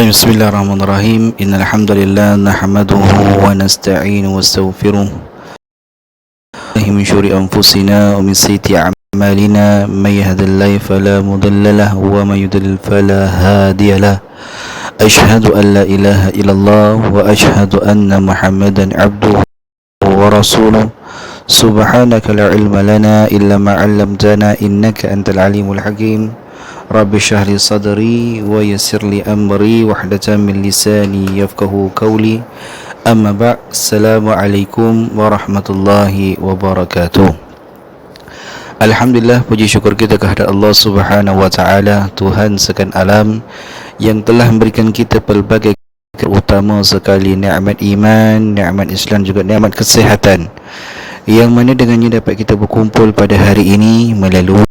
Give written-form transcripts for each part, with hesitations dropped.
Bismillahirrahmanirrahim. Innal hamdalillah nahmaduhu wa nasta'inu wa nastaghfiruh. Min syururi anfusina wa min sayyiati a'malina, may yahdihillahu fala mudilla lahu wa may yudlil fala hadiya lahu. Asyhadu an la ilaha illallah wa asyhadu anna Muhammadan 'abduhu wa rasuluh. Subhanaka la ilma lana illa ma 'allamtana innaka antal alimul hakim. Rabbi syrah li sadri wa yassir li amri wahlatan min lisani yafqahu qawli. Amma ba'd. Assalamualaikum warahmatullahi wabarakatuh. Alhamdulillah, puji syukur kita kehadirat Allah Subhanahu wa taala, Tuhan sekalian alam yang telah memberikan kita pelbagai utama sekali nikmat iman, nikmat Islam, juga nikmat kesihatan, yang mana dengannya dapat kita berkumpul pada hari ini melalui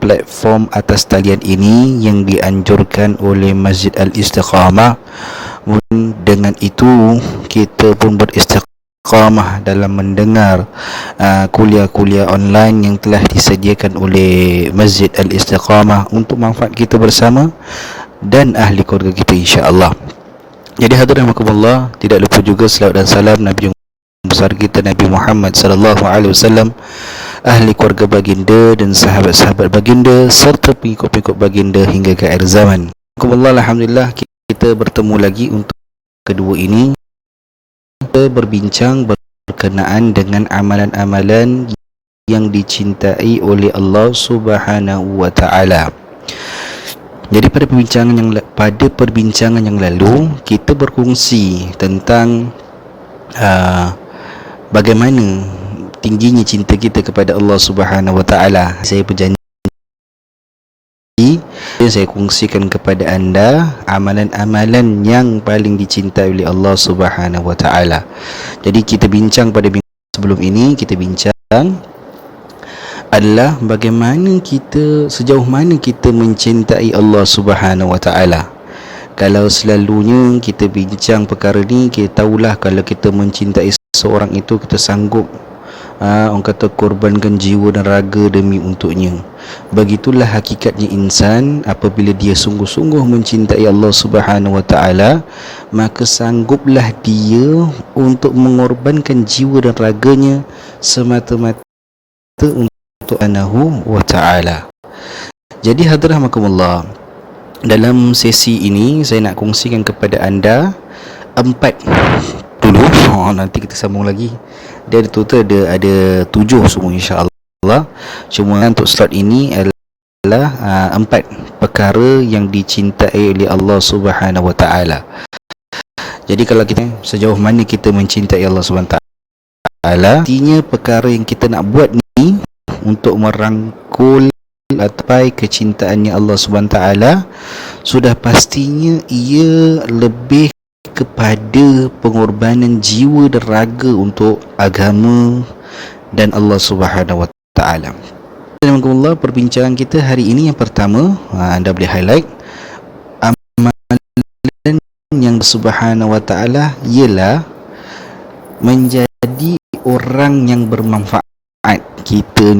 platform atas talian ini yang dianjurkan oleh Masjid Al-Istiqamah. Dengan itu kita pun beristiqamah dalam mendengar kuliah-kuliah online yang telah disediakan oleh Masjid Al-Istiqamah untuk manfaat kita bersama dan ahli keluarga kita, insya-Allah. Jadi hadirin rahimakumullah, tidak lupa juga selawat dan salam Nabi besar kita Nabi Muhammad sallallahu alaihi wasallam, ahli keluarga baginda dan sahabat-sahabat baginda serta pengikut-pengikut baginda hingga ke akhir zaman. Alhamdulillah, kita bertemu lagi untuk kedua ini. Kita berbincang berkenaan dengan amalan-amalan yang dicintai oleh Allah Subhanahu wa taala. Jadi pada perbincangan yang lalu kita berkongsi tentang bagaimana tingginya cinta kita kepada Allah Subhanahu wa taala. Saya berjanji saya kongsikan kepada anda amalan-amalan yang paling dicintai oleh Allah Subhanahu wa taala. Jadi kita bincang pada minggu sebelum ini, kita bincang adalah bagaimana kita, sejauh mana kita mencintai Allah Subhanahu wa taala. Kalau selalunya kita bincang perkara ni, kita tahulah kalau kita mencintai seorang itu, kita sanggup orang kata korbankan jiwa dan raga demi untuknya. Begitulah hakikatnya insan. Apabila dia sungguh-sungguh mencintai Allah Subhanahu wa taala, maka sangguplah dia untuk mengorbankan jiwa dan raganya semata-mata untuk Subhanahu wa taala. Jadi hadirin rahimakumullah, dalam sesi ini saya nak kongsikan kepada anda 4 dulu. Nanti kita sambung lagi. Dia ada total ada 7 semua, insya-Allah. Cuma untuk slot ini adalah 4 perkara yang dicintai oleh Allah Subhanahu wa taala. Jadi kalau kita sejauh mana kita mencintai Allah Subhanahu wa taala, artinya perkara yang kita nak buat ni untuk merangkul atau kecintaannya Allah Subhanahu wa taala, sudah pastinya ia lebih kepada pengorbanan jiwa dan raga untuk agama dan Allah Subhanahu wa taala. Alhamdulillah, perbincangan kita hari ini yang pertama, anda boleh highlight amalan yang Subhanahu wa taala ialah menjadi orang yang bermanfaat. Kita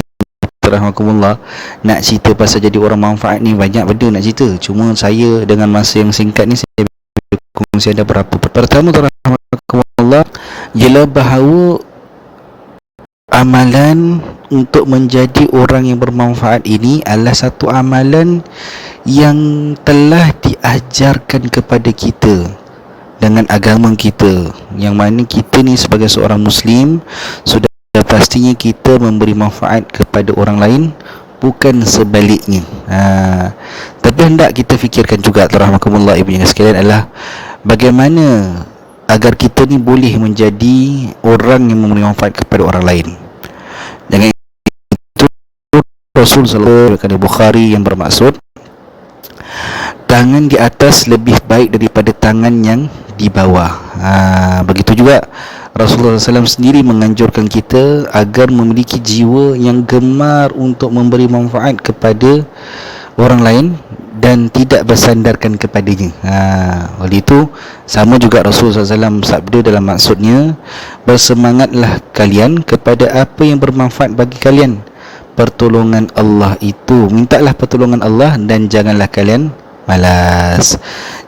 rahmatullah nak cerita pasal jadi orang manfaat ni banyak benda nak cerita. Cuma saya dengan masa yang singkat ni saya kongsi ada berapa. Pertama rahmatullah ialah bahawa amalan untuk menjadi orang yang bermanfaat ini adalah satu amalan yang telah diajarkan kepada kita dengan agama kita, yang mana kita ni sebagai seorang Muslim sudah pastinya kita memberi manfaat kepada orang lain, bukan sebaliknya. Tapi hendak kita fikirkan juga, rahmatullah ibu yang sekalian, adalah bagaimana agar kita ni boleh menjadi orang yang memberi manfaat kepada orang lain. Dengan itu Rasul sallallahu alaihi wasallam Bukhari yang bermaksud tangan di atas lebih baik daripada tangan yang di bawah. Begitu juga Rasulullah SAW sendiri menganjurkan kita agar memiliki jiwa yang gemar untuk memberi manfaat kepada orang lain dan tidak bersandarkan kepadanya. Oleh itu sama juga Rasulullah SAW sabda dalam maksudnya, bersemangatlah kalian kepada apa yang bermanfaat bagi kalian. Pertolongan Allah itu, mintalah pertolongan Allah dan janganlah kalian malas.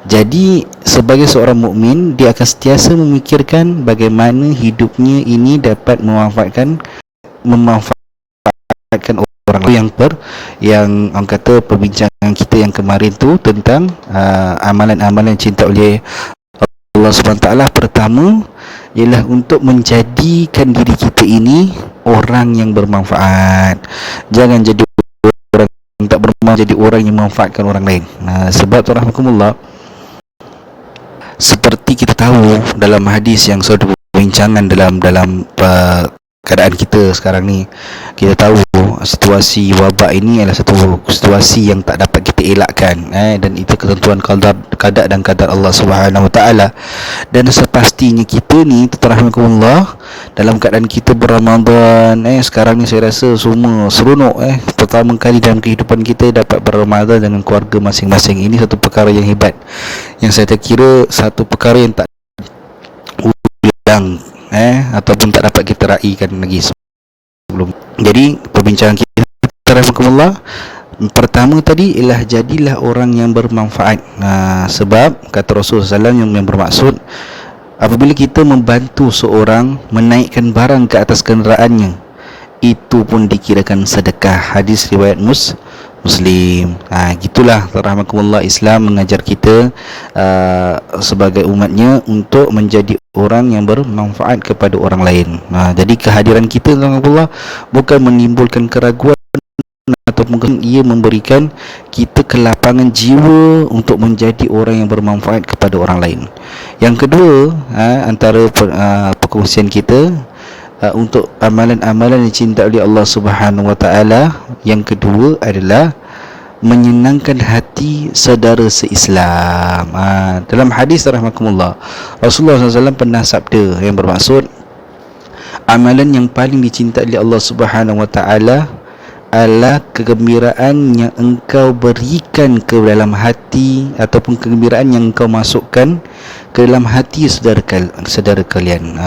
Jadi sebagai seorang mukmin, dia akan sentiasa memikirkan bagaimana hidupnya ini dapat memanfaatkan orang yang orang kata perbincangan kita yang kemarin tu tentang amalan-amalan cinta oleh Allah SWT. Pertama ialah untuk menjadikan diri kita ini orang yang bermanfaat. Jangan jadi orang yang tak bermanfaat, jadi orang yang memanfaatkan orang lain. Sebab rahmatullah, seperti kita tahu dalam hadis yang sudah perbincangan dalam keadaan kita sekarang ni, kita tahu situasi wabak ini adalah satu situasi yang tak dapat kita elakkan, dan itu ketentuan qada dan qadar Allah Subhanahu Wa Taala. Dan sepastinya kita ni terahmatullah dalam keadaan kita berRamadan, sekarang ni saya rasa semua seronok, pertama kali dalam kehidupan kita dapat berRamadan dengan keluarga masing-masing. Ini satu perkara yang hebat, yang saya kira satu perkara yang tak ulang ataupun tak dapat kita raikan lagi sebelum. Jadi perbincangan kita rahmatullah pertama tadi ialah jadilah orang yang bermanfaat. Sebab kata Rasulullah SAW yang bermaksud, apabila kita membantu seorang menaikkan barang ke atas kenderaannya, itu pun dikirakan sedekah. Hadis riwayat Muslim. Gitulah rahmatullah, Islam mengajar kita sebagai umatnya untuk menjadi orang yang bermanfaat kepada orang lain. Jadi kehadiran kita rahmatullah bukan menimbulkan keraguan ataupun ia memberikan kita kelapangan jiwa untuk menjadi orang yang bermanfaat kepada orang lain. Yang kedua, antara perkongsian kita untuk amalan-amalan yang dicintai oleh Allah Subhanahu Wa Taala, yang kedua adalah menyenangkan hati saudara se-Islam. Dalam hadis rahmatullah, Rasulullah SAW pernah sabda yang bermaksud, amalan yang paling dicintai oleh Allah Subhanahu Wa Taala adalah kegembiraan yang engkau berikan ke dalam hati, ataupun kegembiraan yang engkau masukkan ke dalam hati saudara kalian.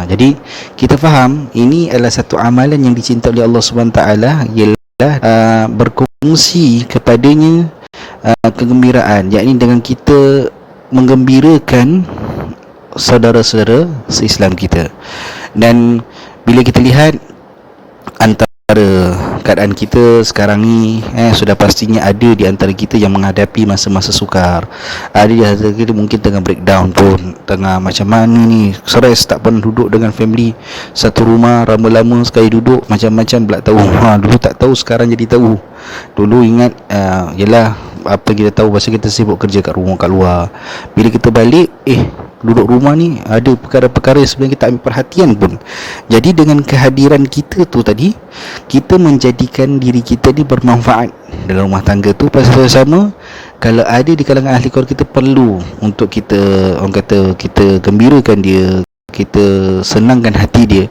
Jadi kita faham ini adalah satu amalan yang dicintai oleh Allah Subhanahu Wa Taala, ialah berkongsi kepadanya kegembiraan, yakni dengan kita menggembirakan saudara-saudara se-Islam kita. Dan bila kita lihat antara keadaan kita sekarang ni, sudah pastinya ada di antara kita yang menghadapi masa-masa sukar. Ada di antara kita mungkin tengah breakdown pun, tengah macam mana ni, stres, tak pernah duduk dengan family satu rumah, lama-lama sekali duduk macam-macam pula tahu. Dulu tak tahu, sekarang jadi tahu. Dulu ingat yelah apa kita tahu pasal kita sibuk kerja kat rumah, kat luar. Bila kita balik, duduk rumah ni ada perkara-perkara yang sebenarnya kita ambil perhatian pun. Jadi dengan kehadiran kita tu tadi, kita menjadikan diri kita ni bermanfaat dalam rumah tangga tu. Pasal sama, kalau ada di kalangan ahli keluarga kita, perlu untuk kita, orang kata, kita gembirakan dia, kita senangkan hati dia.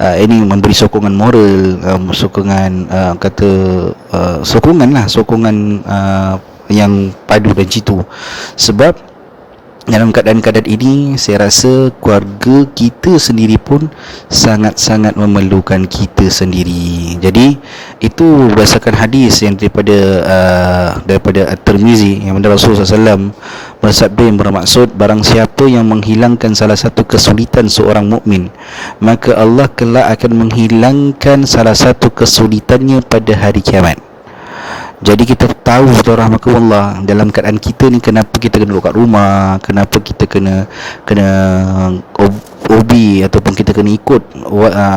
Ini memberi sokongan moral, sokongan sokongan yang padu dan jitu. Sebab dalam keadaan-keadaan ini, saya rasa keluarga kita sendiri pun sangat-sangat memerlukan kita sendiri. Jadi itu berdasarkan hadis yang daripada At-Tirmizi, yang mana Rasulullah SAW bersabda yang bermaksud, barang siapa yang menghilangkan salah satu kesulitan seorang mukmin, maka Allah kelak akan menghilangkan salah satu kesulitannya pada hari kiamat. Jadi kita tahu rahmatullah, dalam keadaan kita ni, kenapa kita kena duduk kat rumah, kenapa kita kena OB, ataupun kita kena ikut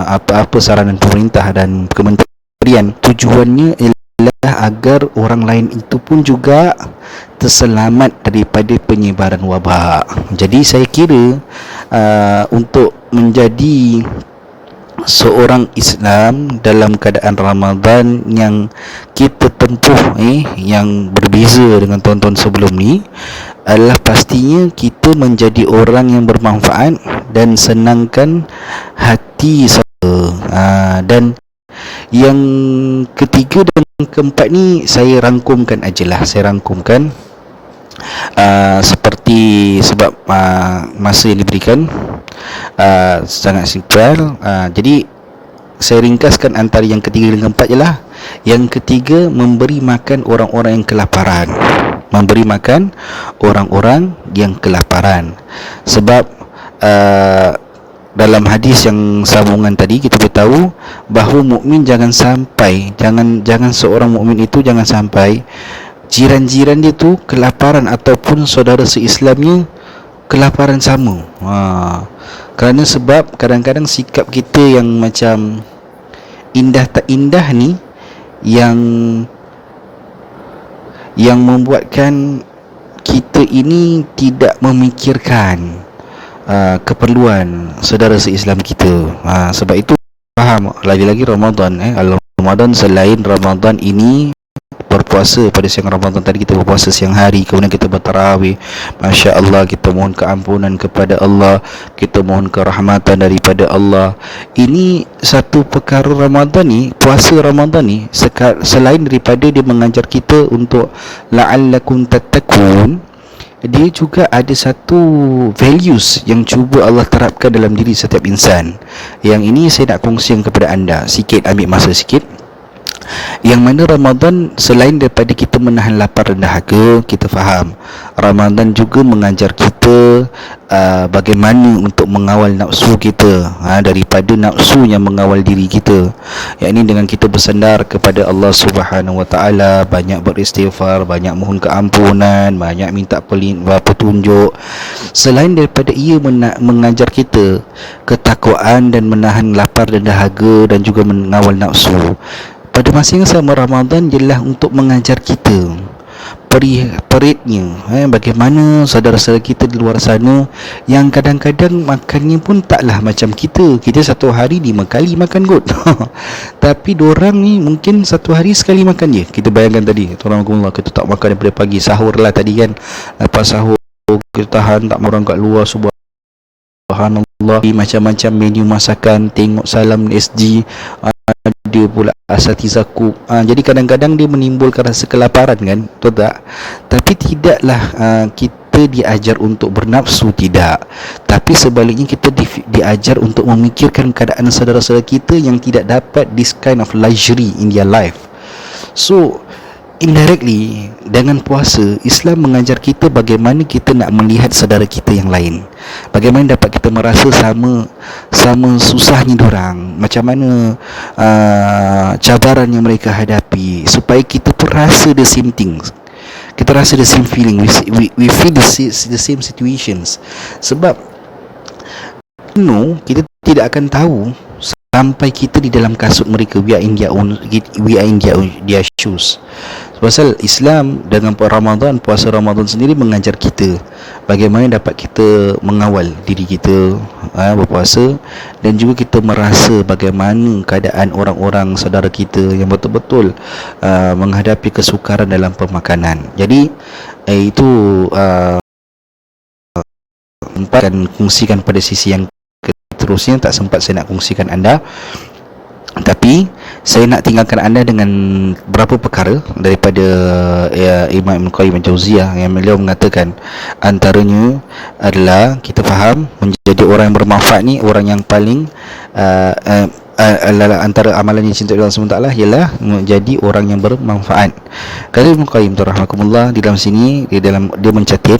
apa-apa saranan pemerintah dan kementerian. Tujuannya ialah agar orang lain itu pun juga terselamat daripada penyebaran wabak. Jadi saya kira untuk menjadi seorang Islam dalam keadaan Ramadan yang kita tempuh yang berbeza dengan tahun-tahun sebelum ni adalah pastinya kita menjadi orang yang bermanfaat dan senangkan hati dan yang ketiga dan keempat ni saya rangkumkan ajalah. Saya rangkumkan seperti sebab masa yang diberikan sangat simple. Jadi saya ringkaskan antara yang ketiga dan keempat ialah yang ketiga, memberi makan orang-orang yang kelaparan. Memberi makan orang-orang yang kelaparan. Sebab dalam hadis yang sambungan tadi kita beritahu bahawa mukmin jangan sampai jangan seorang mukmin itu jangan sampai jiran-jiran dia tu kelaparan ataupun saudara seislamnya kelaparan sama. Kerana sebab kadang-kadang sikap kita yang macam indah tak indah ni yang membuatkan kita ini tidak memikirkan keperluan saudara seislam kita. Sebab itu faham lagi-lagi Ramadan Ramadan selain Ramadan ini berpuasa pada siang Ramadan tadi, kita berpuasa siang hari, kemudian kita bertarawih, Masya Allah, kita mohon keampunan kepada Allah, kita mohon kerahmatan daripada Allah. Ini satu perkara Ramadan ni, puasa Ramadan ni, selain daripada dia mengajar kita untuk la'allakum tattaqun, dia juga ada satu values yang cuba Allah terapkan dalam diri setiap insan. Yang ini saya nak kongsikan kepada anda sikit, ambil masa sikit. Yang mana Ramadan selain daripada kita menahan lapar dan dahaga, kita faham Ramadan juga mengajar kita bagaimana untuk mengawal nafsu kita daripada nafsu yang mengawal diri kita. Yang ini dengan kita bersandar kepada Allah Subhanahu Wa Taala, banyak beristighfar, banyak mohon keampunan, banyak minta petunjuk. Selain daripada ia mengajar kita ketakwaan dan menahan lapar dan dahaga dan juga mengawal nafsu, pada masa yang sama Ramadan ialah untuk mengajar kita peritnya bagaimana saudara-saudara kita di luar sana yang kadang-kadang makannya pun taklah macam kita satu hari 5 kali makan kot tapi diorang ni mungkin satu hari sekali makan je. Kita bayangkan tadi Alhamdulillah, kita tak makan daripada pagi, sahur lah tadi kan, lepas sahur kita tahan tak orang kat luar, subhanallah, macam-macam menu masakan, tengok Salam SG, dia pula asatizaku. Jadi kadang-kadang dia menimbulkan rasa kelaparan kan, betul tak? Tapi tidaklah kita diajar untuk bernafsu, tidak. Tapi sebaliknya kita diajar untuk memikirkan keadaan saudara-saudara kita yang tidak dapat this kind of luxury in their life. So indirectly dengan puasa, Islam mengajar kita bagaimana kita nak melihat saudara kita yang lain, bagaimana dapat kita merasa sama susahnya diorang, macam mana cabaran yang mereka hadapi, supaya kita pun rasa the same things, kita rasa the same feeling, we feel the same situations. Sebab kita tidak akan tahu sampai kita di dalam kasut mereka, we are in their shoes. Pasal Islam dengan Ramadan, puasa Ramadan sendiri mengajar kita bagaimana dapat kita mengawal diri kita berpuasa, dan juga kita merasa bagaimana keadaan orang-orang saudara kita yang betul-betul menghadapi kesukaran dalam pemakanan. Jadi itu akan kongsikan pada sisi yang terusnya, tak sempat saya nak kongsikan anda, tapi saya nak tinggalkan anda dengan beberapa perkara daripada Imam Ibn Qayyim Al-Jauziyah yang beliau mengatakan antaranya adalah kita faham menjadi orang yang bermanfaat ni, orang yang paling antara amalan yang cinta Allah SWT ialah menjadi orang yang bermanfaat. Kata Ibn Qayyim rahimahullah di dalam sini, dia mencatat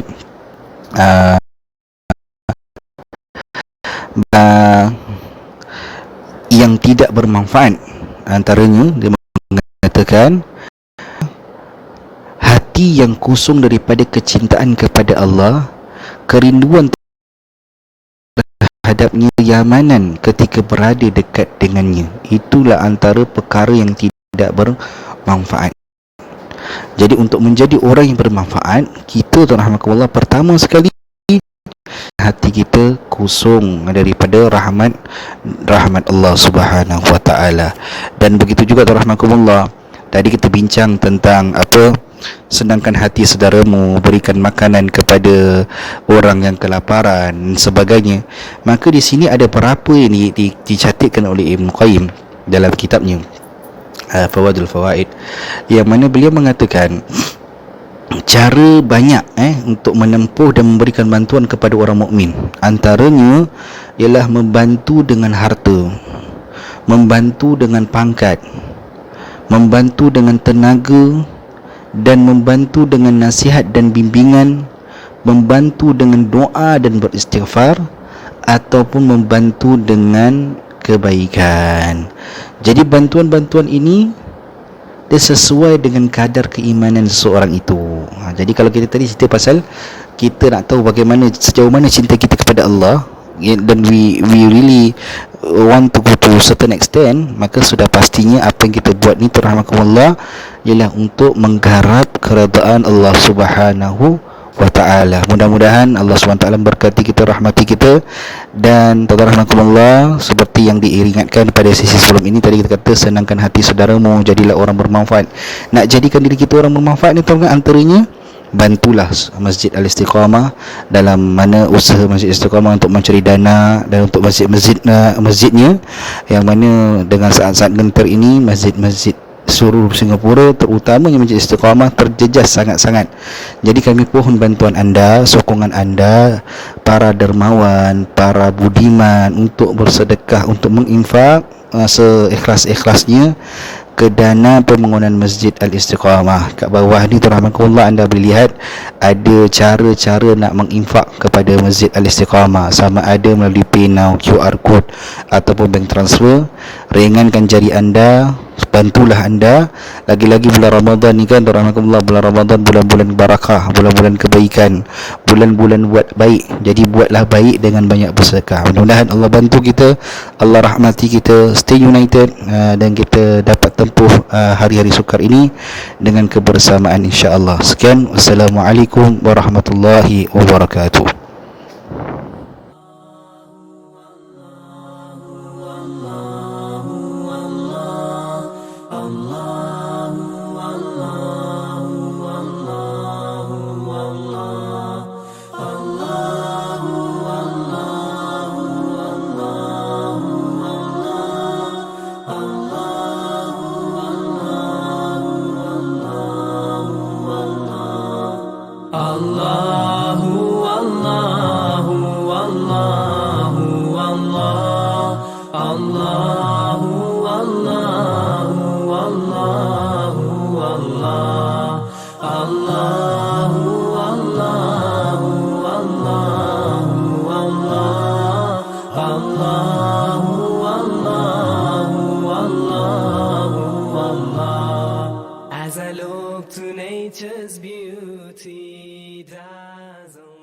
yang tidak bermanfaat, antaranya dia mengatakan hati yang kosong daripada kecintaan kepada Allah, kerinduan terhadapnya, kenyamanan ketika berada dekat dengannya. Itulah antara perkara yang tidak bermanfaat. Jadi untuk menjadi orang yang bermanfaat, kita rahmatullah, pertama sekali hati kita kosong daripada rahmat Allah Subhanahu wa taala. Dan begitu juga rahmatullah, tadi kita bincang tentang apa, senangkan hati saudaramu, berikan makanan kepada orang yang kelaparan dan sebagainya. Maka di sini ada berapa ini dicatatkan oleh Ibn Qayyim dalam kitabnya Fawaidul Fawaid, yang mana beliau mengatakan cara banyak untuk menempuh dan memberikan bantuan kepada orang mukmin. Antaranya ialah membantu dengan harta, membantu dengan pangkat, membantu dengan tenaga, dan membantu dengan nasihat dan bimbingan, membantu dengan doa dan beristighfar, ataupun membantu dengan kebaikan. Jadi bantuan-bantuan ini dia sesuai dengan kadar keimanan seseorang itu. Jadi kalau kita tadi cerita pasal kita nak tahu bagaimana, sejauh mana cinta kita kepada Allah, dan we really want to go to certain extent, maka sudah pastinya apa yang kita buat ni, rahmatullah, ialah untuk menggarap keredaan Allah Subhanahu wa ta'ala. Mudah-mudahan Allah SWT berkati kita, rahmati kita. Dan rahmatullah, seperti yang diingatkan pada sesi sebelum ini, tadi kita kata senangkan hati saudaramu, jadilah orang bermanfaat. Nak jadikan diri kita orang bermanfaat ni, tuan, antaranya bantulah Masjid Al-Istiqamah dalam mana usaha Masjid Al-Istiqamah untuk mencari dana, dan untuk masjidnya, yang mana dengan saat-saat gentar ini masjid-masjid seluruh Singapura, terutamanya Masjid Istiqamah, terjejas sangat-sangat. Jadi kami pohon bantuan anda, sokongan anda, para dermawan, para budiman, untuk bersedekah, untuk menginfak seikhlas-ikhlasnya ke dana pembangunan Masjid Al-Istiqamah. Kat bawah ni rahmatullah, anda boleh lihat ada cara-cara nak menginfak kepada Masjid Al-Istiqamah, sama ada melalui PayNow, QR code ataupun bank transfer. Ringankan jari anda, bantulah anda. Lagi-lagi bulan Ramadan ni kan, rahmatullah, bulan Ramadan bulan-bulan barakah, bulan-bulan kebaikan, bulan-bulan buat baik. Jadi buatlah baik dengan banyak bersedekah. Mudah-mudahan Allah bantu kita, Allah rahmati kita, stay united, dan kita dapat tempuh hari-hari sukar ini dengan kebersamaan, insya-Allah. Sekian, wassalamualaikum warahmatullahi wabarakatuh. As I look to nature's beauty dazzle